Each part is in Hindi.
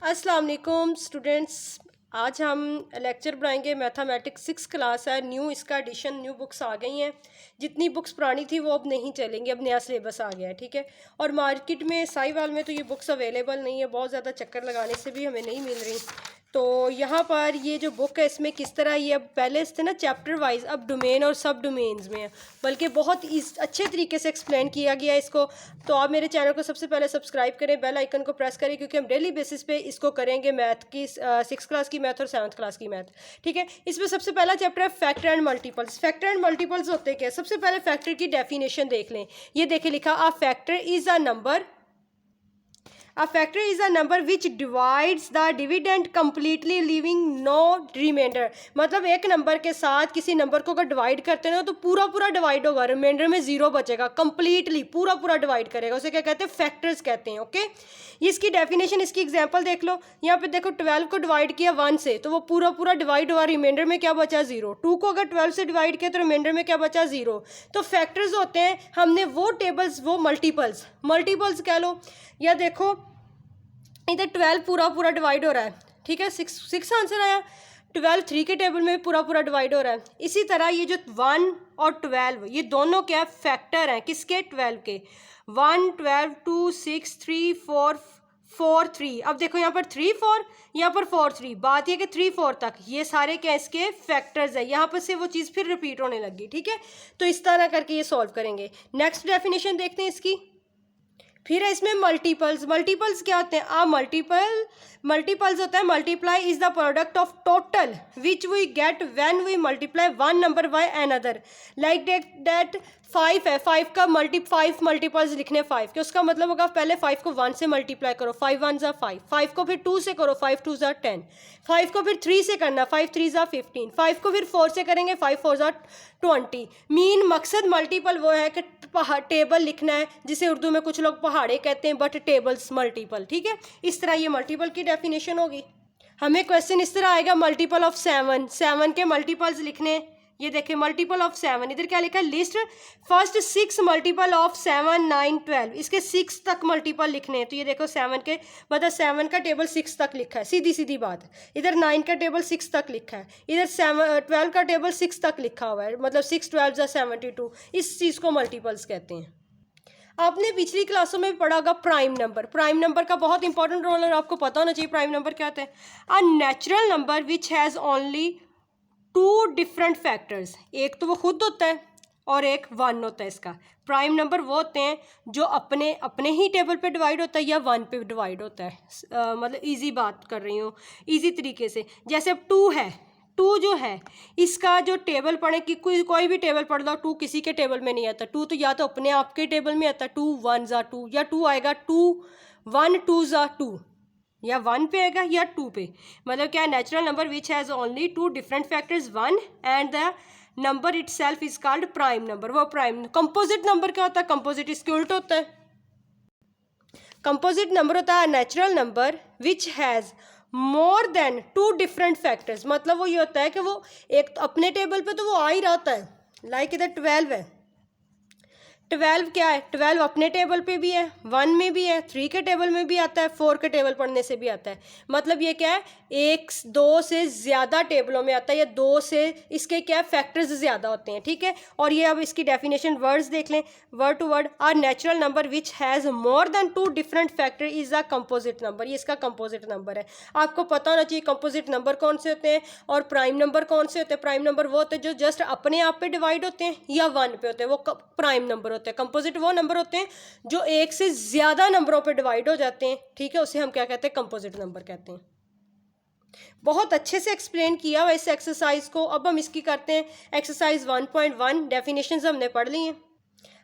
अस्सलाम वालेकुम स्टूडेंट्स। आज हम लेक्चर बनाएंगे मैथमेटिक्स 6 क्लास है, न्यू इसका एडिशन, न्यू बुक्स आ गई हैं। जितनी बुक्स पुरानी थी वो अब नहीं चलेंगी, अब नया सिलेबस आ गया है, ठीक है। और मार्केट में साहिवाल में तो ये बुक्स अवेलेबल नहीं है, बहुत ज़्यादा चक्कर लगाने से भी हमें नहीं मिल रही। तो यहाँ पर ये जो बुक है इसमें किस तरह ये अब पहले थे ना चैप्टर वाइज, अब डोमेन और सब डोमेन्स में है, बल्कि बहुत अच्छे तरीके से एक्सप्लेन किया गया है इसको। तो आप मेरे चैनल को सबसे पहले सब्सक्राइब करें, बेल आइकन को प्रेस करें, क्योंकि हम डेली बेसिस पे इसको करेंगे, मैथ की 6 क्लास की मैथ और 7th क्लास की मैथ, ठीक है। इसमें सबसे पहला चैप्टर है factor and multiples. Factor and multiples होते क्या है, सबसे पहले फैक्टर की डेफिनेशन देख लें। ये देखे लिखा, a factor is a number, a factor is a number which divides the dividend completely leaving no remainder। मतलब एक नंबर के साथ किसी नंबर को अगर डिवाइड करते हैं ना तो पूरा पूरा डिवाइड होगा, रिमाइंडर में जीरो बचेगा, कंप्लीटली पूरा पूरा डिवाइड करेगा, उसे क्या कहते हैं, फैक्टर्स कहते हैं। ओके, इसकी डेफिनेशन, इसकी एग्जांपल देख लो। यहाँ पे देखो 12 को डिवाइड किया 1 से तो वो पूरा पूरा डिवाइड हुआ, रिमाइंडर में क्या बचा, 0। 2 को अगर 12 से डिवाइड किया तो रिमाइंडर में क्या बचा, 0। तो फैक्टर्स होते हैं, हमने वो टेबल्स, वो मल्टीपल्स कह लो। या देखो इधर 12 पूरा पूरा डिवाइड हो रहा है, ठीक है, 6 आंसर आया। 12 3 के टेबल में पूरा पूरा डिवाइड हो रहा है। इसी तरह ये जो 1 और 12 ये दोनों क्या फैक्टर हैं, किसके, 12 के। 1 12 2 6 3 4 4 3। अब देखो यहाँ पर 3 4, यहाँ पर 4 3। बात ये कि 3 4 तक ये सारे क्या इसके फैक्टर्स है, यहाँ पर से वो चीज़ फिर रिपीट होने लगी, ठीक है। तो इस तरह करके ये सॉल्व करेंगे। नेक्स्ट डेफिनेशन देखते हैं इसकी। फिर है इसमें मल्टीपल्स क्या होते हैं, मल्टीपल्स होता है, multiply is the product of total which we get when we multiply one number by another. Like that 5 है, 5 का 5 मल्टीपल्स लिखने 5 के, उसका मतलब होगा पहले 5 को 1 से मल्टीप्लाई करो, 5 1 ज़ा 5, 5 को फिर 2 से करो, 5 2 ज़ा 10, 5 को फिर 3 से करना, 5 3 ज़ा 15, 5 को फिर 4 से करेंगे, 5 4 ज़ा 20। मीन मकसद मल्टीपल वो है कि टेबल लिखना है, जिसे उर्दू में कुछ लोग पहाड़े कहते हैं, बट टेबल्स मल्टीपल, ठीक है। इस तरह ये मल्टीपल की डेफिनेशन होगी। हमें क्वेश्चन इस तरह आएगा, मल्टीपल ऑफ 7 के मल्टीपल्स लिखने। ये देखें मल्टीपल ऑफ 7, इधर क्या लिखा है, लिस्ट फर्स्ट 6 मल्टीपल ऑफ 7 9 12, इसके 6 तक मल्टीपल लिखने हैं। तो ये देखो 7 के मतलब 7 का टेबल 6 तक लिखा है, सीधी सीधी बात। इधर 9 का टेबल 6 तक लिखा है, इधर 12 का टेबल 6 तक लिखा हुआ है, मतलब 6 12 = 72। इस चीज़ को मल्टीपल्स कहते हैं। आपने पिछली क्लासों में पढ़ा होगा प्राइम नंबर का बहुत इंपॉर्टेंट रोल है, आपको पता होना चाहिए प्राइम नंबर क्या होता है। A natural number which has only 2 different factors, एक तो वो खुद होता है और एक 1 होता है इसका। प्राइम नंबर वो होते हैं जो अपने ही टेबल पे डिवाइड होता है या 1 पे डिवाइड होता है। मतलब इजी बात कर रही हूँ, इजी तरीके से। जैसे अब 2 है, 2 जो है इसका जो टेबल पढ़े कि कोई भी टेबल पढ़ लो, 2 किसी के टेबल में नहीं आता। 2 तो या तो अपने आप के टेबल में आता है, 2 1 ज़ा 2, या 2 आएगा 2 1 2 ज़ा 2, या 1 पे आएगा या 2 पे। मतलब क्या, natural number which has only 2 different factors 1 and the number it self is called prime number. वो प्राइम। कंपोजिट नंबर क्या होता है, कंपोजिट इसके उल्ट होता है। कंपोजिट नंबर होता है natural number which has more than 2 different factors. मतलब वो ये होता है कि वो एक तो अपने टेबल पे तो वो आ ही रहता है, लाइक इधर 12 है, 12 क्या है, 12 अपने टेबल पे भी है, 1 में भी है, 3 के टेबल में भी आता है, 4 के टेबल पढ़ने से भी आता है। मतलब ये क्या है, 1 2 से ज़्यादा टेबलों में आता है, या 2 से इसके क्या फैक्टर्स ज़्यादा होते हैं, ठीक है। और ये अब इसकी डेफिनेशन वर्ड्स देख लें, word to word. Are natural number which has more than 2 different factor is a composite number. ये इसका कंपोजिट नंबर है। आपको पता होना चाहिए कंपोजिट नंबर कौन से होते हैं और प्राइम नंबर कौन से होते हैं। प्राइम नंबर वो होते हैं जो जस्ट अपने आप पे डिवाइड होते हैं या 1 पे होते हैं, वो प्राइम नंबर होते हैं। कंपोजिट वो नंबर होते हैं जो एक से ज़्यादा नंबरों पे डिवाइड हो जाते हैं, ठीक है, उसे हम क्या कहते हैं, कंपोजिट नंबर कहते हैं। बहुत अच्छे से एक्सप्लेन किया हुआ इस एक्सरसाइज को। अब हम इसकी करते हैं एक्सरसाइज 1.1। डेफिनेशंस हमने पढ़ ली हैं।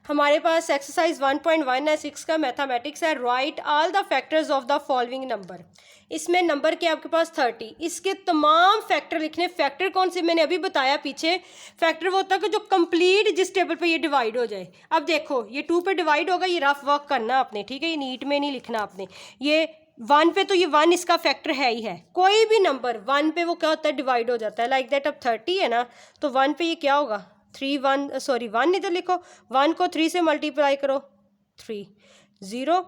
हमारे पास एक्सरसाइज 1.1 है, 6 का मैथमेटिक्स है। Right all the factors of the following number. इसमें नंबर के आपके पास 30, इसके तमाम फैक्टर लिखने। फैक्टर कौन से, मैंने अभी बताया पीछे, फैक्टर वो होता है कि जो कंप्लीट जिस टेबल पे ये डिवाइड हो जाए। अब देखो ये 2 पे डिवाइड होगा, ये रफ वर्क करना आपने, ठीक है, ये नीट में नहीं लिखना आपने। ये 1 पे तो ये 1 इसका फैक्टर है ही है। कोई भी नंबर 1 पे वो क्या होता है, डिवाइड हो जाता है। लाइक दैट अब 30 है ना, तो 1 पे ये क्या होगा, 1 इधर लिखो, 1 को 3 से मल्टीप्लाई करो 3, 0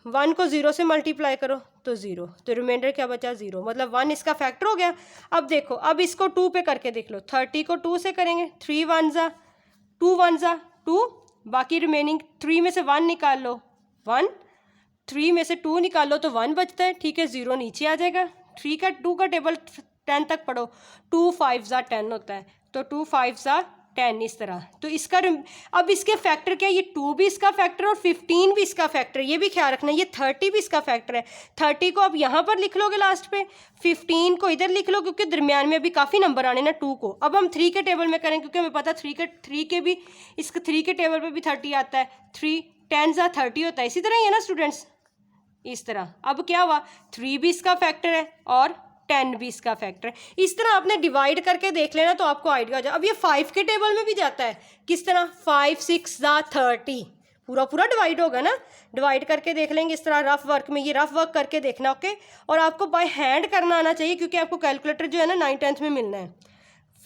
1 को 0 से मल्टीप्लाई करो तो 0, तो रिमाइंडर क्या बचा 0, मतलब 1 इसका फैक्टर हो गया। अब देखो, अब इसको 2 पे करके देख लो, 30 को 2 से करेंगे, 3 1 ज़ा 2 1 ज़ा 2, बाकी रिमेनिंग 3 में से 1 निकाल लो 1, 3 में से 2 निकालो तो 1 बचता है, ठीक है, 0 नीचे आ जाएगा। 2 का टेबल 10 तक पढ़ो, 2 5 ज़ा 10 होता है, तो 2 5 ज़ा 10 इस तरह। तो इसका अब इसके फैक्टर क्या है, ये 2 भी इसका फैक्टर और 15 भी इसका फैक्टर है, ये भी ख्याल रखना। ये 30 भी इसका फैक्टर है, 30 को अब यहाँ पर लिख लोगे लास्ट पे, 15 को इधर लिख लो क्योंकि दरमियान में अभी काफ़ी नंबर आने ना 2 को। अब हम 3 के टेबल में करें क्योंकि हमें पता 3 के भी, इसके 3 के टेबल पर भी 30 आता है, 3 10 ज़ा 30 होता है, इसी तरह ही है ना स्टूडेंट्स, इस तरह। अब क्या हुआ, 3 भी इसका फैक्टर है और 10 भी इसका फैक्टर है। इस तरह आपने डिवाइड करके देख लेना तो आपको आइडिया हो जाए। अब ये 5 के टेबल में भी जाता है, किस तरह, 5 6 ज़ा 30, पूरा पूरा डिवाइड होगा ना, डिवाइड करके देख लेंगे इस तरह रफ वर्क में, ये रफ वर्क करके देखना, ओके। और आपको बाय हैंड करना आना चाहिए क्योंकि आपको कैलकुलेटर जो है ना 9th 10th में मिलना है।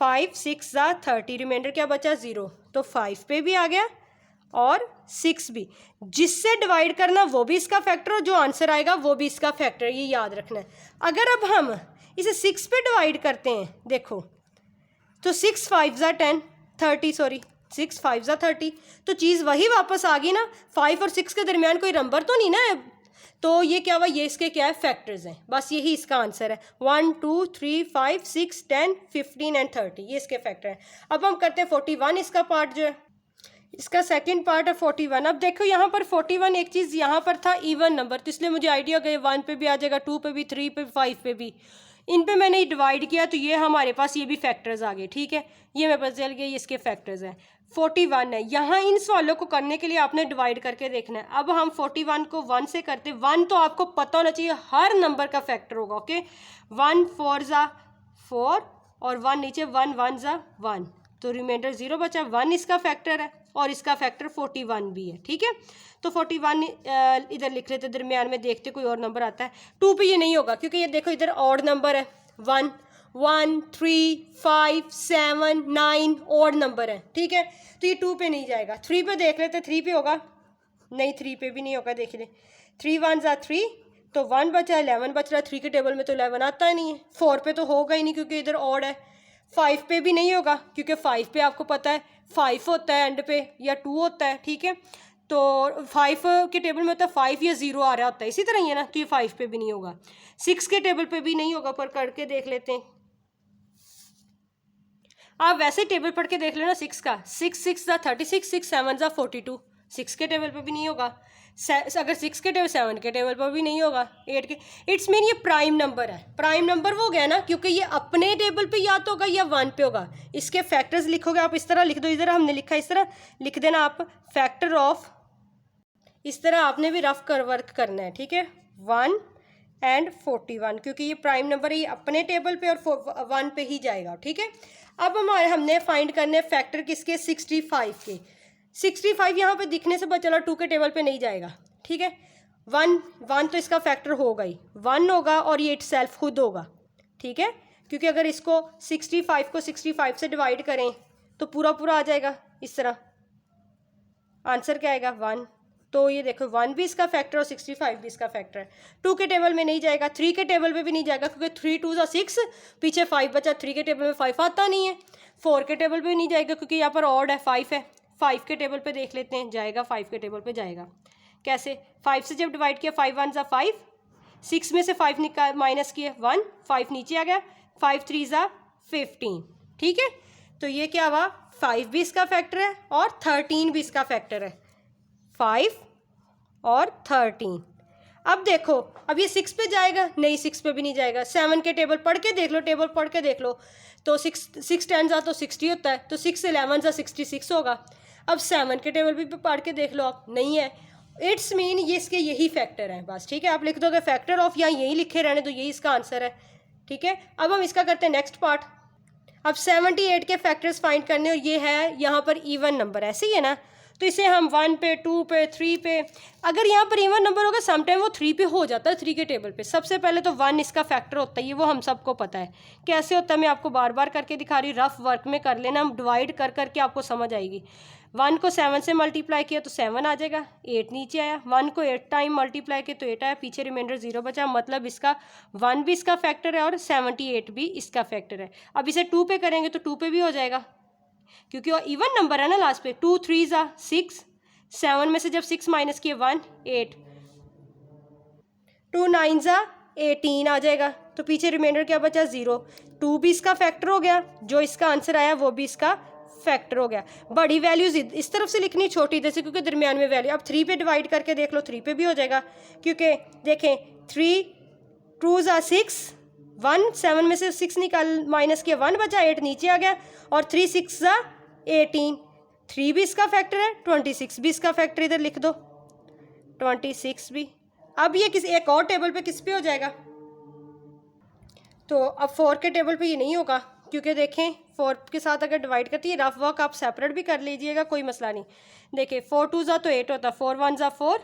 5 6 ज़ा 30, रिमाइंडर क्या बचा 0, तो 5 पे भी आ गया और 6 भी, जिससे डिवाइड करना वो भी इसका फैक्टर और जो आंसर आएगा वो भी इसका फैक्टर, ये याद रखना है। अगर अब हम इसे 6 पे डिवाइड करते हैं, देखो, तो 6 5 ज़ा 10 30, सॉरी 6 5 ज़ा 30, तो चीज़ वही वापस आ गई ना, 5 और 6 के दरमियान कोई नंबर तो नहीं ना, तो ये क्या हुआ, ये इसके क्या है, फैक्टर्स हैं, बस यही इसका आंसर है। 1 2 3 5 6 10 15 एंड 30, ये इसके फैक्टर हैं। अब हम करते हैं 41, इसका पार्ट जो है, इसका सेकंड पार्ट है 41। अब देखो यहाँ पर 41, एक चीज़ यहाँ पर था इवन नंबर, तो इसलिए मुझे आइडिया गया 1 पे भी आ जाएगा, 2 पे भी, 3 पे, 5 पे भी, इन पे मैंने डिवाइड किया तो ये हमारे पास ये भी फैक्टर्स आ गए, ठीक है, ये मेरे पास चल गया, ये इसके फैक्टर्स हैं। 41 है, यहाँ इन सवालों को करने के लिए आपने डिवाइड करके देखना है। अब हम 41 को 1 से करते, 1 तो आपको पता होना चाहिए हर नंबर का फैक्टर होगा, ओके। 1 4 ज़ा 4 और 1 नीचे, 1 1 ज़ा 1, तो रिमाइंडर 0 बचा, 1 इसका फैक्टर है और इसका फैक्टर 41 भी है, ठीक है। तो 41 इधर लिख लेते, दरमियान में देखते कोई और नंबर आता है। 2 पे ये नहीं होगा क्योंकि ये देखो इधर ऑड नंबर है, 1 1 3 5 7 9 ऑड नंबर है, ठीक है, तो ये 2 पे नहीं जाएगा। 3 पे देख लेते, 3 पे होगा, नहीं 3 पे भी नहीं होगा, देख ले, 3 1 ज़ा 3, तो 1 बचा, 11 बच रहा है, 3 के टेबल में तो 11 आता नहीं है। 4 पे तो होगा ही नहीं क्योंकि इधर ऑड है। 5 पे भी नहीं होगा क्योंकि 5 पे आपको पता है 5 होता है एंड पे, या 2 होता है, ठीक है, तो 5 के टेबल में होता है 5 या 0 आ रहा होता है, इसी तरह ही है ना, तो ये 5 पे भी नहीं होगा। 6 के टेबल पे भी नहीं होगा, पर करके देख लेते हैं। आप वैसे टेबल पढ़ के देख लेना 6 का, 6 6 ज़ा 36, 6 7 ज़ा 42, 6 के टेबल पे भी नहीं होगा। अगर 6 के टेबल, 7 के टेबल पर भी नहीं होगा, 8 के, इट्स मीन ये प्राइम नंबर है। प्राइम नंबर वो गया ना क्योंकि ये अपने टेबल पे या तो होगा या 1 पे होगा। इसके फैक्टर्स लिखोगे आप, इस तरह लिख दो, इधर हमने लिखा इस तरह लिख देना आप, फैक्टर ऑफ, इस तरह आपने भी रफ कर वर्क करना है, ठीक है, 1 एंड 41, क्योंकि ये प्राइम नंबर है, ये अपने टेबल पे और 1 पे ही जाएगा, ठीक है। अब हमने फाइंड करने फैक्टर किसके, 65 के। 65 यहाँ पे दिखने से पता चला 2 के टेबल पे नहीं जाएगा, ठीक है। 1 तो इसका फैक्टर होगा ही, 1 होगा और ये इटसेल्फ खुद होगा, ठीक है, क्योंकि अगर इसको 65 को 65 से डिवाइड करें तो पूरा पूरा आ जाएगा, इस तरह आंसर क्या आएगा 1। तो ये देखो 1 भी इसका फैक्टर और 65 भी इसका फैक्टर है। 2 के टेबल में नहीं जाएगा, 3 के टेबल पे भी नहीं जाएगा क्योंकि 3 2 ज़ा 6, पीछे 5 बचा, 3 के टेबल में 5 आता नहीं है। 4 के टेबल पे भी नहीं जाएगा क्योंकि यहाँ पर ऑड है, 5 है। 5 के टेबल पे देख लेते हैं, जाएगा 5 के टेबल पे जाएगा। कैसे, 5 से जब डिवाइड किया 5 1 ज़ा 5, 6 में से 5 निकाल माइनस किया 1, 5 नीचे आ गया, 5 3 ज़ा 15, ठीक है। तो ये क्या हुआ, 5 भी इसका फैक्टर है और 13 भी इसका फैक्टर है, 5 और 13। अब देखो, अब ये 6 पे जाएगा, नहीं 6 पे भी नहीं जाएगा। 7 के टेबल पढ़ के देख लो, टेबल पढ़ के देख लो, तो 6 10 ज़ा तो 60 होता है, तो 6 11 ज़ा 66 होगा। अब 7 के टेबल भी पढ़ के देख लो आप, नहीं है, इट्स मीन ये इसके यही फैक्टर है बस, ठीक है। आप लिख दोगे फैक्टर ऑफ, या यही लिखे रहने तो यही इसका आंसर है, ठीक है। अब हम इसका करते हैं नेक्स्ट पार्ट। अब 78 के फैक्टर्स फाइंड करने, और ये है यहाँ पर इवन नंबर, ऐसे ही है ना, तो इसे हम 1 पे 2 पे 3 पे, अगर यहाँ पर इवन नंबर होगा समटाइम वो 3 पे हो जाता है। 3 के टेबल पे सबसे पहले तो 1 इसका फैक्टर होता है, ये वो हम सबको पता है कैसे होता है। मैं आपको बार बार करके दिखा रही हूँ, रफ वर्क में कर लेना, हम डिवाइड कर करके आपको समझ आएगी। 1 को 7 से मल्टीप्लाई किया तो 7 आ जाएगा, 8 नीचे आया। 1 को 8 टाइम मल्टीप्लाई किया तो 8 आया, पीछे रिमाइंडर 0 बचा, मतलब इसका 1 भी इसका फैक्टर है और 78 भी इसका फैक्टर है। अब इसे 2 पे करेंगे तो 2 पे भी हो जाएगा, क्योंकि वो इवन नंबर है ना लास्ट पे। 2 3 6, 7 में से जब 6 माइनस किए 1 8, 2 9 18 आ जाएगा, तो पीछे रिमाइंडर क्या बचा 0। 2 भी इसका फैक्टर हो गया, जो इसका आंसर आया वो भी इसका फैक्टर हो गया। बड़ी वैल्यूज इस तरफ से लिखनी, छोटी इधर से, क्योंकि दरमियान में वैल्यू। अब 3 पे डिवाइड करके देख लो, 3 पे भी हो जाएगा, क्योंकि देखें 3 2 6, 1 7 में से 6 निकाल माइनस किया 1 बचा, 8 नीचे आ गया, और 3 6 18, 3 भी इसका फैक्टर है, 26 भी इसका फैक्टर, इधर लिख दो 26 भी। अब ये एक और टेबल पे किस पे हो जाएगा, तो अब 4 के टेबल पे ये नहीं होगा, क्योंकि देखें 4 के साथ अगर डिवाइड करती है, रफ वर्क आप सेपरेट भी कर लीजिएगा, कोई मसला नहीं। देखिए 4 2 तो 8 होता, 4 1 4,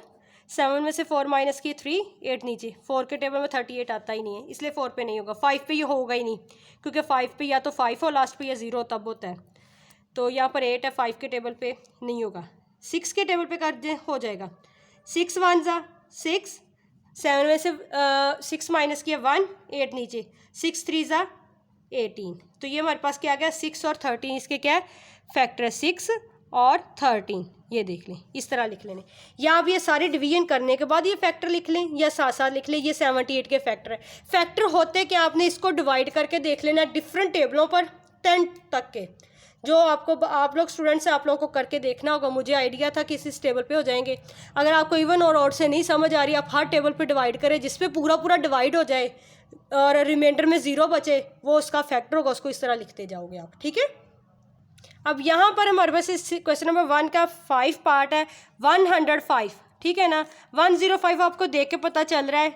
7 में से 4 माइनस की 3, 8 नीचे। 4 के टेबल में 38 आता ही नहीं है, इसलिए 4 पे नहीं होगा। 5 पे ये होगा ही नहीं, क्योंकि 5 पे या तो 5 हो लास्ट पे या 0 तब होता है, तो यहाँ पर 8 है, 5 के टेबल पे नहीं होगा। 6 के टेबल पे कर दे हो जाएगा, 6 1 6, 7 में से 6 माइनस किया 1, 8 नीचे, 6 3 18, तो ये हमारे पास क्या आ गया 6 और 13, इसके क्या है फैक्टर है, 6 और 13। ये देख लें, इस तरह लिख लेने, या अब ये सारे डिवीजन करने के बाद ये फैक्टर लिख लें या साथ साथ लिख लें, ये 78 के फैक्टर है। फैक्टर होते कि आपने इसको डिवाइड करके देख लेना डिफरेंट टेबलों पर 10 तक के, जो आपको आप लोग स्टूडेंट्स हैं, आप लोगों को करके देखना होगा। मुझे आइडिया था कि इस टेबल पे हो जाएंगे। अगर आपको इवन और ऑड से नहीं समझ आ रही, आप हर टेबल पे डिवाइड करें जिस पे पूरा पूरा डिवाइड हो जाए और रिमाइंडर में 0 बचे, वो उसका फैक्टर होगा, उसको इस तरह लिखते जाओगे आप, ठीक है। अब यहाँ पर हमारे पास क्वेश्चन नंबर 1 का 5 पार्ट है, 105, ठीक है ना। 105 आपको देख के पता चल रहा है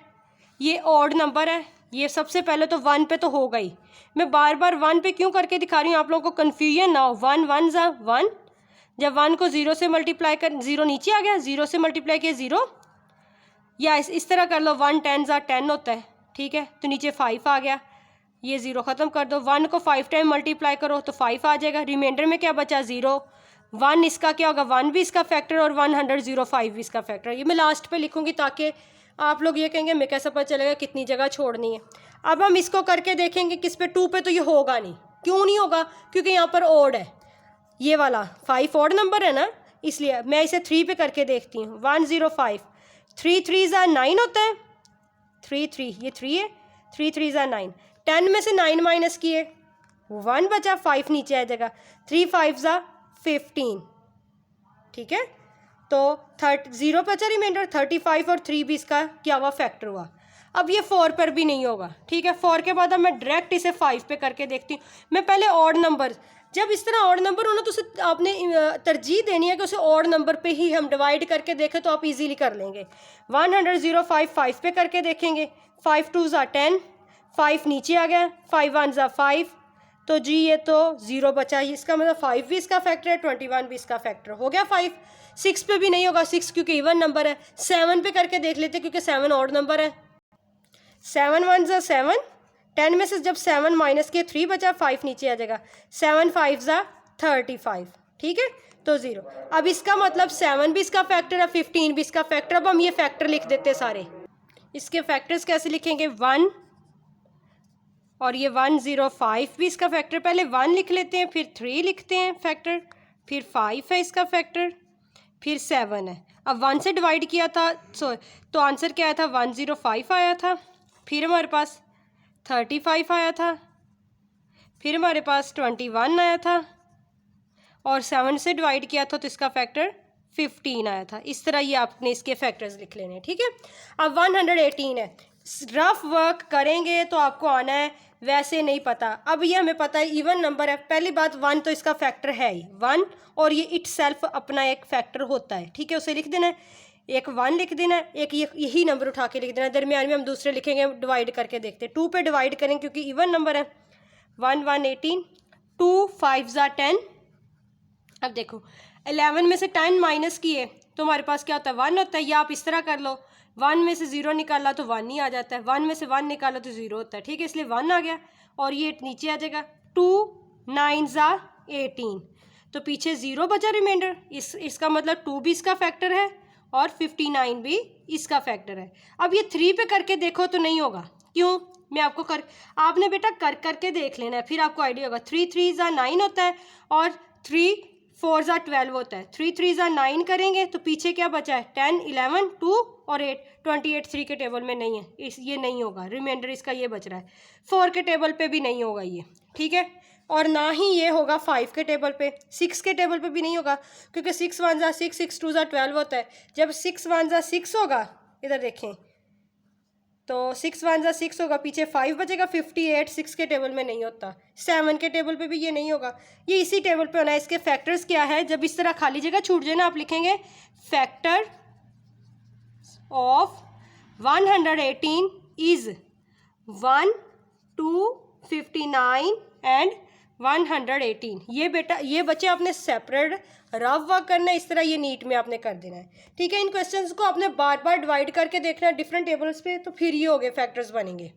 ये ऑड नंबर है, ये सबसे पहले तो 1 पे तो होगा ही। मैं बार बार 1 पे क्यों करके दिखा रही हूँ, आप लोगों को कन्फ्यूजन ना हो। 1 1 1, जब 1 को 0 से मल्टीप्लाई कर, 0 नीचे आ गया, 0 से मल्टीप्लाई किया 0, या इस तरह कर लो 1 10 10 होता है, ठीक है, तो नीचे 5 आ गया, ये 0 ख़त्म कर दो। 1 को 5 टाइम मल्टीप्लाई करो तो 5 आ जाएगा, रिमाइंडर में क्या बचा 0। 1 इसका क्या होगा, 1 भी इसका फैक्टर और 105 भी इसका फैक्टर। ये मैं लास्ट पे लिखूँगी ताकि आप लोग ये कहेंगे मैं कैसे पता चलेगा कितनी जगह छोड़नी है। अब हम इसको करके देखेंगे किस पे, 2 पे तो ये होगा नहीं। क्यों नहीं होगा, क्योंकि यहाँ पर ओड है, ये वाला 5 ओड नंबर है ना, इसलिए। मैं इसे 3 पे करके देखती हूँ, 105, 3 3 9 होता है, 3 3, ये 3 है, 3 3 9, 10 में से 9 माइनस किए 1 बचा, 5 नीचे आ जाएगा, 3 5 15, ठीक है। तो 0 बचा रिमाइंडर, 35 और 3 भी इसका क्या हुआ फैक्टर हुआ। अब ये 4 पर भी नहीं होगा, ठीक है। 4 के बाद अब मैं डायरेक्ट इसे 5 पे करके देखती हूँ। मैं पहले ऑड नंबर, जब इस तरह ऑड नंबर हो ना तो उसे आपने तरजीह देनी है कि उसे ऑड नंबर पे ही हम डिवाइड करके देखें, तो आप इजीली कर लेंगे। 105 5 पे करके देखेंगे, 5 2 10, 5 नीचे आ गया, 5 1 5, तो जी ये तो 0 बचा, इसका मतलब 5 भी इसका फैक्टर है, 21 भी इसका फैक्टर हो गया 5। 6 पे भी नहीं होगा, 6 क्योंकि इवन नंबर है। 7 पे करके देख लेते क्योंकि 7 ऑड नंबर है, 7 1 7, 10 में से जब 7 माइनस किए 3 बचा, 5 नीचे आ जाएगा, 7 5 35, ठीक है, तो 0। अब इसका मतलब 7 भी इसका फैक्टर है, 15 भी इसका फैक्टर। अब हम ये फैक्टर लिख देते सारे। इसके फैक्टर्स कैसे लिखेंगे, 1 और ये 105 भी इसका फैक्टर। पहले 1 लिख लेते हैं, फिर 3 लिखते हैं फैक्टर, फिर 5 है इसका फैक्टर, फिर 7 है। अब 1 से डिवाइड किया था तो आंसर क्या आया था, 105 आया था। फिर हमारे पास 35 आया था, फिर हमारे पास 21 आया था, और 7 से डिवाइड किया था तो इसका फैक्टर 15 आया था। इस तरह ये आपने इसके फैक्टर्स लिख लेने, ठीक है। अब 118 है, रफ वर्क करेंगे तो आपको आना है, वैसे नहीं पता। अब ये हमें पता है इवन नंबर है। पहली बात 1 तो इसका फैक्टर है ही 1, और ये इटसेल्फ अपना एक फैक्टर होता है, ठीक है, उसे लिख देना है। एक 1 लिख देना है, एक यही नंबर उठा के लिख देना है, दरमियान में हम दूसरे लिखेंगे, डिवाइड करके देखते हैं। 2 पे डिवाइड करें क्योंकि इवन नंबर है, 1 1 18, 2 5 10। अब देखो 11 में से 10 माइनस किए तो हमारे पास क्या होता है, 1 होता है। या आप इस तरह कर लो, 1 में से 0 निकाला तो 1 ही आ जाता है, 1 में से 1 निकाला तो 0 होता है, ठीक है, इसलिए 1 आ गया, और ये नीचे आ जाएगा। 2 9 18, तो पीछे 0 बचा रिमाइंडर। इसका मतलब 2 भी इसका फैक्टर है और 59 भी इसका फैक्टर है। अब ये 3 पे करके देखो तो नहीं होगा। क्यों? मैं आपको आपने बेटा करके देख लेना है, फिर आपको आइडिया होगा। 3 3 9 होता है और 3 4 12 होता है। 3 3 9 करेंगे तो पीछे क्या बचा है? 10 11 2 और 8। 28 3 के टेबल में नहीं है, ये नहीं होगा। रिमाइंडर इसका ये बच रहा है। 4 के टेबल पे भी नहीं होगा ये, ठीक है। और ना ही ये होगा 5 के टेबल पे, 6 के टेबल पे भी नहीं होगा, क्योंकि 6 1 6 6 2 12 होता है। जब 6 1 6 होगा, इधर देखें, तो 6 1 6 होगा, पीछे 5 बचेगा। 58 6 के टेबल में नहीं होता। 7 के टेबल पे भी ये नहीं होगा, ये इसी टेबल पे होना है। इसके फैक्टर्स क्या है? जब इस तरह खाली जगह छूट जाए ना, आप लिखेंगे फैक्टर ऑफ 118 इज 1 2 59 एंड 118। ये बेटा, ये बच्चे आपने सेपरेट रफ वर्क करना है, इस तरह ये नीट में आपने कर देना है, ठीक है। इन क्वेश्चंस को आपने बार बार डिवाइड करके देखना है डिफरेंट टेबल्स पे, तो फिर ये हो गए फैक्टर्स बनेंगे।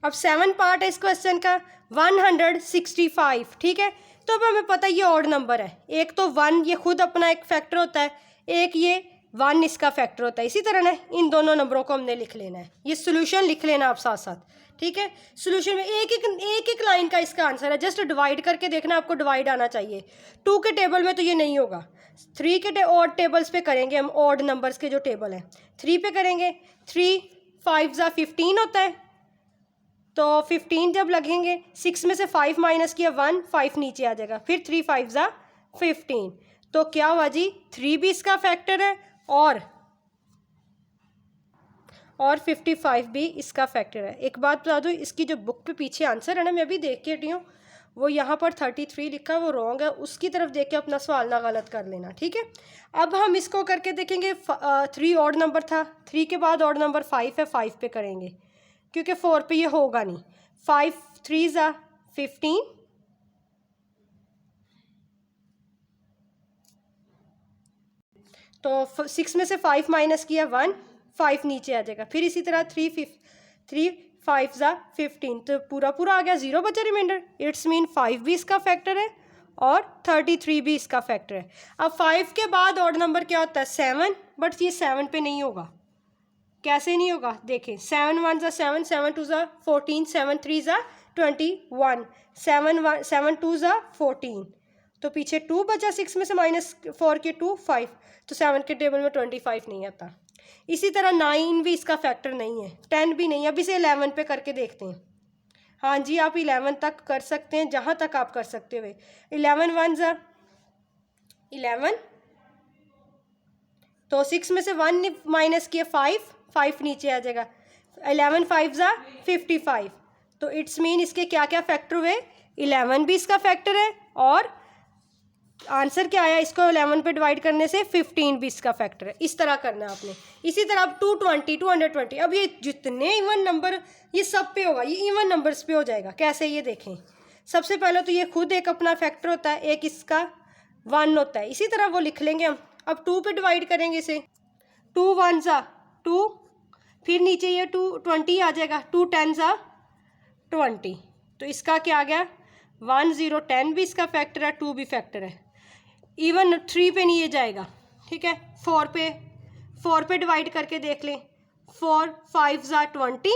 अब 7 पार्ट है इस क्वेश्चन का, 165, ठीक है। तो अब हमें पता है ये ऑड नंबर है। एक तो 1 ये खुद अपना एक फैक्टर होता है, एक ये 1 इसका फैक्टर होता है। इसी तरह ना इन दोनों नंबरों को हमने लिख लेना है। ये सोल्यूशन लिख लेना आप साथ साथ, ठीक है। सोल्यूशन में एक एक लाइन का इसका आंसर है, जस्ट डिवाइड करके देखना, आपको डिवाइड आना चाहिए। 2 के टेबल में तो ये नहीं होगा। 3 के ऑड टेबल्स पे करेंगे हम, ऑड नंबर्स के जो टेबल है 3 पे करेंगे। 3 5 15 होता है, तो 15 जब लगेंगे, 6 में से 5 माइनस किया 1, 5 नीचे आ जाएगा। फिर 3 5 15, तो क्या हुआ जी? 3 भी इसका फैक्टर है और 55 भी इसका फैक्टर है। एक बात बता दूँ, इसकी जो बुक पे पीछे आंसर है ना, मैं अभी देख के हटी हूँ, वो यहाँ पर 33 लिखा है, वो रॉन्ग है। उसकी तरफ देख के अपना सवाल ना गलत कर लेना, ठीक है। अब हम इसको करके देखेंगे। 3 ऑड नंबर था, 3 के बाद ऑड नंबर 5 है, 5 पे करेंगे, क्योंकि 4 पे ये होगा नहीं। 5 3 15, तो 6 में से 5 माइनस किया 1, 5 नीचे आ जाएगा। फिर इसी तरह 3 5 15, तो पूरा आ गया, 0 बचा रिमाइंडर। इट्स मीन 5 भी इसका फैक्टर है और 33 भी इसका फैक्टर है। अब 5 के बाद ऑड नंबर क्या होता है? 7, बट ये 7 पे नहीं होगा। कैसे नहीं होगा? देखें, 7 1 7, 7 2 14, 7 3 21, 7 2 14, तो पीछे 2 बचा। 6 में से माइनस 4 के 2 5, तो 7 के टेबल में 25 नहीं आता। इसी तरह 9 भी इसका फैक्टर नहीं है, 10 भी नहीं। अब इसे 11 पे करके देखते हैं। हाँ जी, आप 11 तक कर सकते हैं, जहाँ तक आप कर सकते हुए। 11 1 11, तो 6 में से 1 माइनस किया 5, 5 नीचे आ जाएगा। 11 5 55, तो इट्स मीन इसके क्या क्या फैक्टर हुए? 11 भी इसका फैक्टर है और आंसर क्या आया? इसको 11 पे डिवाइड करने से 15 भी इसका फैक्टर है। इस तरह करना है आपने। इसी तरह अब 220 220, अब ये जितने इवन नंबर, ये सब पे होगा, ये इवन नंबर्स पे हो जाएगा। कैसे? ये देखें, सबसे पहले तो ये खुद एक अपना फैक्टर होता है, एक इसका 1 होता है। इसी तरह वो लिख लेंगे हम। अब 2 पे डिवाइड करेंगे इसे। 2 1 2, फिर नीचे ये 20 आ जाएगा। 2 10 20, तो इसका क्या आ गया? 1 0 10 भी इसका फैक्टर है, 2 भी फैक्टर है। इवन 3 पे नहीं ये जाएगा, ठीक है। 4 पे डिवाइड करके देख लें। 4 5 20,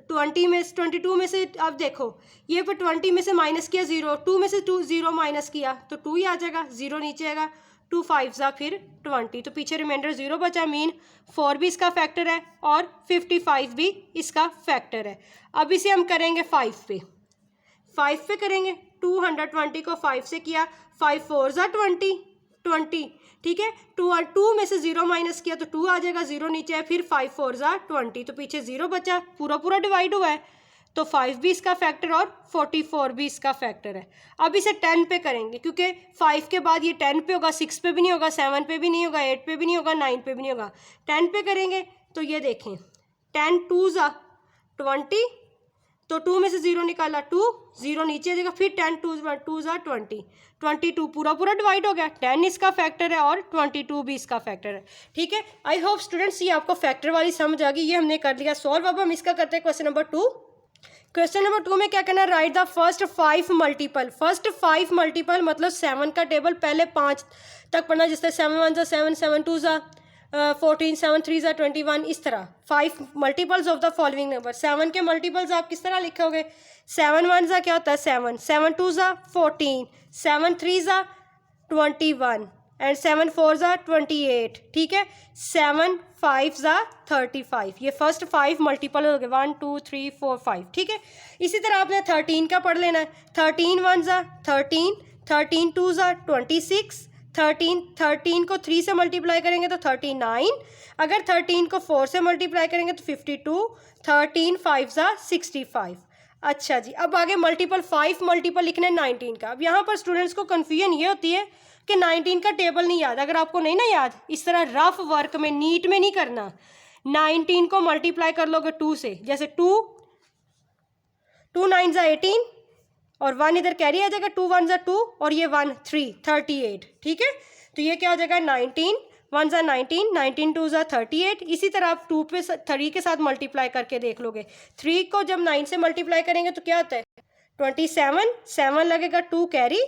20 में 22 में से, अब देखो ये पर 20 में से माइनस किया 0, 2 में से 0 माइनस किया तो 2 ही आ जाएगा, 0 नीचे आएगा। 2 5 फिर 20, तो पीछे रिमाइंडर 0 बचा। मीन 4 भी इसका फैक्टर है और 55 भी इसका फैक्टर है। अब इसे हम करेंगे 5 पे करेंगे। 220 को 5 से किया, 5 4 20, ठीक है। 2 में से 0 माइनस किया तो 2 आ जाएगा, 0 नीचे है। फिर 5 4 20, तो पीछे 0 बचा, पूरा डिवाइड हुआ है, तो 5 भी इसका फैक्टर और 44 भी इसका फैक्टर है। अब इसे 10 पे करेंगे, क्योंकि 5 के बाद ये 10 पे होगा, 6 पे भी नहीं होगा, 7 पे भी नहीं होगा, 8 पे भी नहीं होगा, 9 पे भी नहीं होगा। 10 पे करेंगे तो ये देखें, 10 2 20, तो 2 में से 0 निकाला, 2 0 नीचे आ जाएगा। फिर 10 2 20, 22 पूरा डिवाइड हो गया। 10 इसका फैक्टर है और 22 भी इसका फैक्टर है, ठीक है। आई होप स्टूडेंट्स ये आपको फैक्टर वाली समझ आ गई। ये हमने कर लिया सॉल्व। अब हम इसका करते हैं क्वेश्चन नंबर 2। क्वेश्चन नंबर 2 में क्या करना है, right the first 5 multiple. First 5 multiple मतलब 7 का टेबल पहले 5 तक पढ़ना, जिससे 7 1 7 7 2 14 7 3 21, इस तरह 5 multiples of the following number. 7 के मल्टीपल्स आप किस तरह लिखोगे, 7 1 क्या होता है 7, 7 2 14, 7 3 21 एंड 7 4 28, ठीक है, 7 5 35। ये फर्स्ट 5 मल्टीपल हो गए, 1 2 3 4 5, ठीक है। इसी तरह आपने 13 का पढ़ लेना है, 13 1 13, 13 2 26, 13 को 3 से मल्टीप्लाई करेंगे तो 39, अगर 13 को 4 से मल्टीप्लाई करेंगे तो 52, 13 5 65। अच्छा जी, अब आगे मल्टीपल 5 मल्टीपल लिखने 19 का। अब यहाँ पर स्टूडेंट्स को कन्फ्यूजन ये होती है कि 19 का टेबल नहीं याद। अगर आपको नहीं ना याद, इस तरह रफ वर्क में नीट में नहीं करना। 19 को मल्टीप्लाई कर लोगे 2 से, जैसे 2 9 18 और 1 इधर कैरी आ जाएगा, 2 1 2 और ये 1 3 38, ठीक है। तो ये क्या हो जाएगा 19 1 19, 19 2 38। इसी तरह आप 2 पे 3 के साथ मल्टीप्लाई करके देख लोगे। 3 को जब 9 से मल्टीप्लाई करेंगे तो क्या होता है 27, 7 लगेगा, 2 कैरी,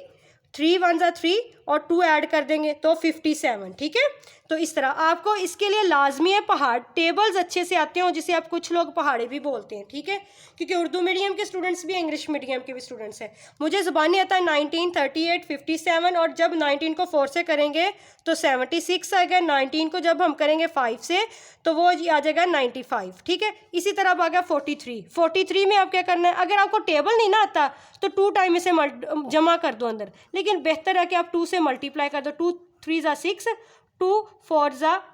3 1 3 और 2 ऐड कर देंगे तो 57, ठीक है। तो इस तरह आपको इसके लिए लाजमी है पहाड़ टेबल्स अच्छे से आते हो, जिसे आप कुछ लोग पहाड़ी भी बोलते हैं, ठीक है, क्योंकि उर्दू मीडियम के स्टूडेंट्स भी इंग्लिश मीडियम के भी स्टूडेंट्स हैं। मुझे ज़ुबानी आता है 19 38 57, और जब 19 को 4 से करेंगे तो 76 आएगा, 19 को जब हम करेंगे 5 से तो वो आ जाएगा 95, ठीक है। इसी तरह अब आ गया 43 में आप क्या करना है, अगर आपको टेबल नहीं ना आता तो 2 टाइम इसे जमा कर दो अंदर, लेकिन बेहतर है कि आप 2 से मल्टीप्लाई कर दो। 2 3 6, 2 4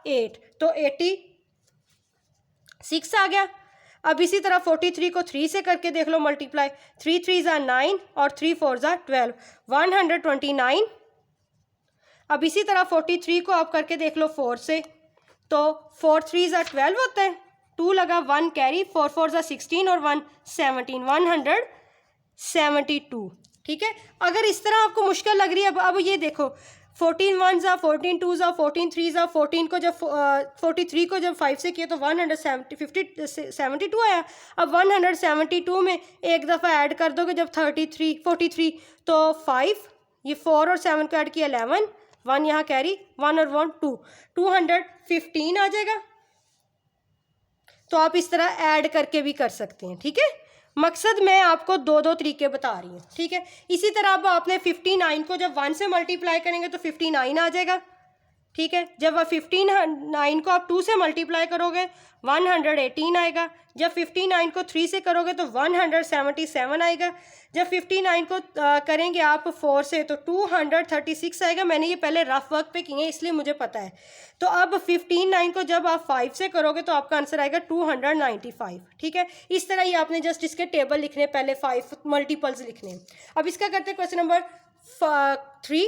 8, तो 86 आ गया। अब इसी तरह 43 को 3 से करके देख लो मल्टीप्लाई, 3 3 9 और 3 4 12, 129। अब इसी तरह 43 को आप करके देख लो 4 से, तो 4 3 12 होता है, 2 लगा, 1 कैरी, 4 4 16 और 1 17, 172, ठीक है। अगर इस तरह आपको मुश्किल लग रही है, अब ये देखो 14 1 14 2 14 3 14 को जब 43 को जब 5 से किया तो 172 आया। अब 172 में एक दफ़ा ऐड कर दोगे जब 43 तो 5, ये 4 और 7 को ऐड किया 11, 1 यहाँ कैरी, 1 और 1 2, 215 आ जाएगा। तो आप इस तरह ऐड करके भी कर सकते हैं, ठीक है। मकसद मैं आपको दो तरीके बता रही हूँ, ठीक है। इसी तरह अब आपने 59 को जब 1 से मल्टीप्लाई करेंगे तो 59 आ जाएगा, ठीक है। जब आप 59 को आप 2 से मल्टीप्लाई करोगे 118 आएगा। जब 59 को 3 से करोगे तो 177 आएगा। जब 59 को करेंगे आप 4 से तो 236 आएगा। मैंने ये पहले रफ वर्क पे किए हैं इसलिए मुझे पता है। तो अब 59 को जब आप 5 से करोगे तो आपका आंसर आएगा 295, ठीक है। इस तरह ही आपने जस्ट इसके टेबल लिखने, पहले 5 मल्टीपल्स लिखने। अब इसका करते हैं क्वेश्चन नंबर 3।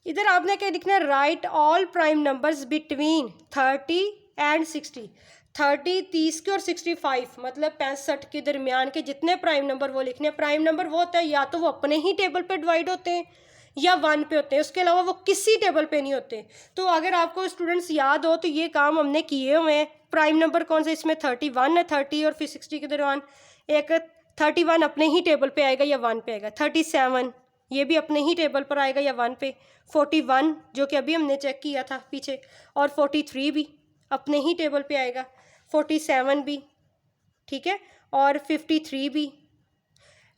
इधर आपने क्या लिखना है, right all prime numbers between 30 and 60। 30 30 के और 65 मतलब 65 के दरमियान के जितने प्राइम नंबर वो लिखने हैं। प्राइम नंबर वो होता है या तो वो अपने ही टेबल पे डिवाइड होते हैं या 1 पे होते हैं, उसके अलावा वो किसी टेबल पे नहीं होते। तो अगर आपको स्टूडेंट्स याद हो तो ये काम हमने किए हुए हैं। प्राइम नंबर कौन सा, इसमें 31 है, 30 और फिर 60 के दरमियान। एक 31 अपने ही टेबल पे आएगा या 1 पे आएगा। 37 ये भी अपने ही टेबल पर आएगा या 1 पे। 41 जो कि अभी हमने चेक किया था पीछे, और 43 भी अपने ही टेबल पे आएगा। 47 भी, ठीक है, और 53 भी,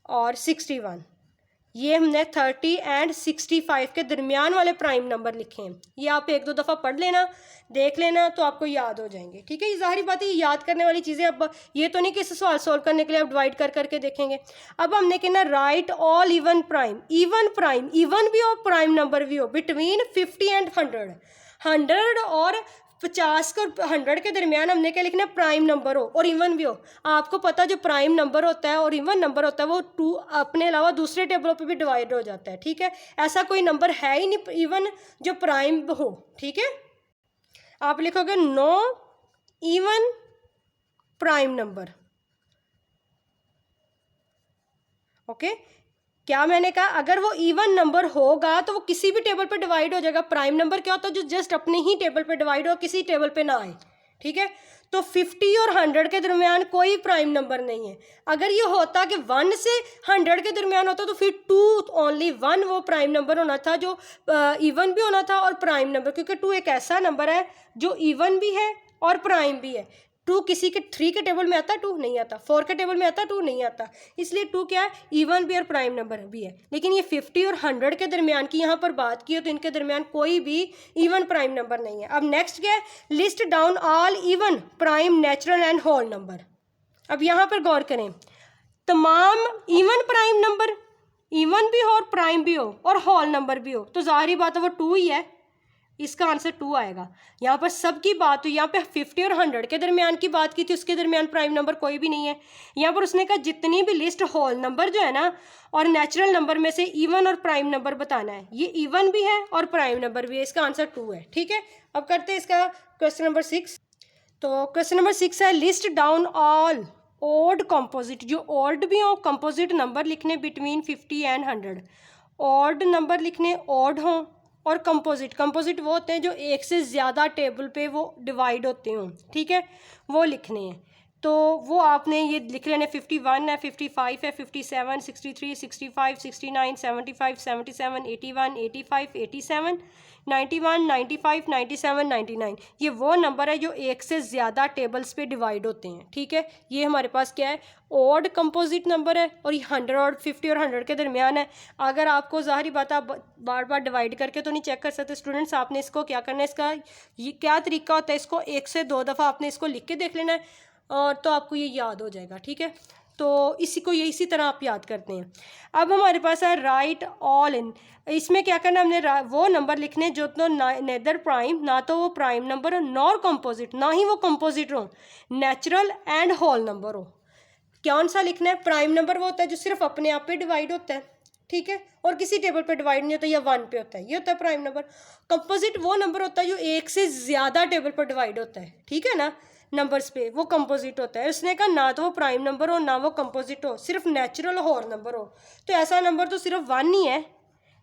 और 61। ये हमने 30 एंड 65 के दरमियान वाले प्राइम नंबर लिखे हैं। ये आप 1-2 दफ़ा पढ़ लेना, देख लेना, तो आपको याद हो जाएंगे, ठीक है। ये ज़ाहिर बात है, ये याद करने वाली चीज़ें। अब ये तो नहीं कि इसे सवाल सोल्व करने के लिए आप डिवाइड कर करके देखेंगे। अब हमने कहना right all even prime, even भी हो प्राइम नंबर भी हो, बिटवीन 50 एंड 100। 100 और 50 को 100 के दरमियान हमने क्या लिखना है, प्राइम नंबर हो और इवन भी हो। आपको पता जो प्राइम नंबर होता है और इवन नंबर होता है वो 2 अपने अलावा दूसरे टेबलों पे भी डिवाइड हो जाता है, ठीक है। ऐसा कोई नंबर है ही नहीं इवन जो प्राइम हो, ठीक है। आप लिखोगे no even prime number, okay. क्या मैंने कहा, अगर वो इवन नंबर होगा तो वो किसी भी टेबल पे डिवाइड हो जाएगा। प्राइम नंबर क्या होता है, जो जस्ट अपने ही टेबल पे डिवाइड हो, किसी टेबल पे ना आए, ठीक है। तो 50 और 100 के दरमियान कोई प्राइम नंबर नहीं है। अगर ये होता कि 1 से 100 के दरमियान होता तो फिर 2 ओनली 1 वो प्राइम नंबर होना था जो इवन भी होना था और प्राइम नंबर, क्योंकि 2 एक ऐसा नंबर है जो इवन भी है और प्राइम भी है। 2 किसी के 3 के टेबल में आता, 2 नहीं आता, 4 के टेबल में आता, 2 नहीं आता, इसलिए 2 क्या है, इवन भी और प्राइम नंबर भी है। लेकिन ये 50 और 100 के दरमियान की यहाँ पर बात की है तो इनके दरमियान कोई भी इवन प्राइम नंबर नहीं है। अब नेक्स्ट क्या है, list down all even prime natural and whole number. अब यहाँ पर गौर करें, तमाम इवन प्राइम नंबर, इवन भी हो और प्राइम भी हो और होल नंबर भी हो, तो ज़ाहिर बात है वो 2 ही है, इसका आंसर 2 आएगा। यहाँ पर सबकी बात हुई, यहाँ पे 50 और 100 के दरमियान की बात की थी, उसके दरमियान प्राइम नंबर कोई भी नहीं है। यहाँ पर उसने कहा जितनी भी लिस्ट होल नंबर जो है ना और नेचुरल नंबर में से इवन और प्राइम नंबर बताना है, ये इवन भी है और प्राइम नंबर भी है, इसका आंसर 2 है। ठीक है, अब करते हैं इसका क्वेश्चन नंबर 6। तो क्वेश्चन नंबर 6 है, list down all odd composite, जो ओल्ड भी हो कंपोजिट नंबर लिखने बिटवीन 50 एंड 100, ओड नंबर लिखने ओड हों और कंपोजिट, कंपोजिट वो होते हैं जो एक से ज़्यादा टेबल पे वो डिवाइड होते हों, ठीक है, वो लिखने हैं। तो वो आपने ये लिख लेने, 51 है, 55 है, 57, 63, 65, 69, 75, 77, 81, 85, 87, 91, 95, 97, 99, ये वो नंबर है जो एक से ज़्यादा टेबल्स पे डिवाइड होते हैं। ठीक है, ये हमारे पास क्या है, ओड कंपोजिट नंबर है और ये 100 और 50 और 100 के दरमियान है। अगर आपको ज़ाहिर बात आप बार बार डिवाइड करके तो नहीं चेक कर सकते स्टूडेंट्स, आपने इसको क्या करना है, इसका ये क्या तरीका होता है, इसको 1 से 2 दफ़ा आपने इसको लिख के देख लेना है और तो आपको ये याद हो जाएगा। ठीक है, तो इसी को ये इसी तरह आप याद करते हैं। अब हमारे पास है राइट ऑल इन, इसमें क्या करना, हमने वो नंबर लिखने जो तो नेदर प्राइम, ना तो वो प्राइम नंबर हो नॉर कंपोजिट, ना ही वो कंपोजिट हो, नेचुरल एंड होल नंबर हो। कौन सा लिखना है, प्राइम नंबर वो होता है जो सिर्फ अपने आप पे डिवाइड होता है, ठीक है, और किसी टेबल पे डिवाइड नहीं होता या 1 पे होता है, ये होता है प्राइम नंबर। कंपोजिट वो नंबर होता है जो एक से ज़्यादा टेबल पर डिवाइड होता है, ठीक है ना, नंबर्स पे, वो कंपोजिट होता है। उसने कहा ना तो वो प्राइम नंबर हो ना वो कंपोजिट हो, सिर्फ नेचुरल होल नंबर हो, तो ऐसा नंबर तो सिर्फ 1 ही है।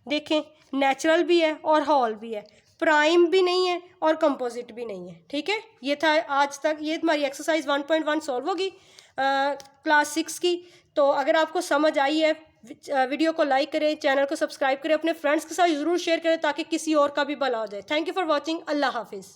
देखें, नेचुरल भी है और होल भी है, प्राइम भी नहीं है और कंपोजिट भी नहीं है। ठीक है, ये था आज तक, ये तुम्हारी एक्सरसाइज 1.1 सॉल्व होगी क्लास 6 की। तो अगर आपको समझ आई है, वीडियो को लाइक करें, चैनल को सब्सक्राइब करें, अपने फ्रेंड्स के साथ ज़रूर शेयर करें ताकि किसी और का भी भला हो जाए। थैंक यू फॉर वॉचिंग, अल्लाह हाफिज़।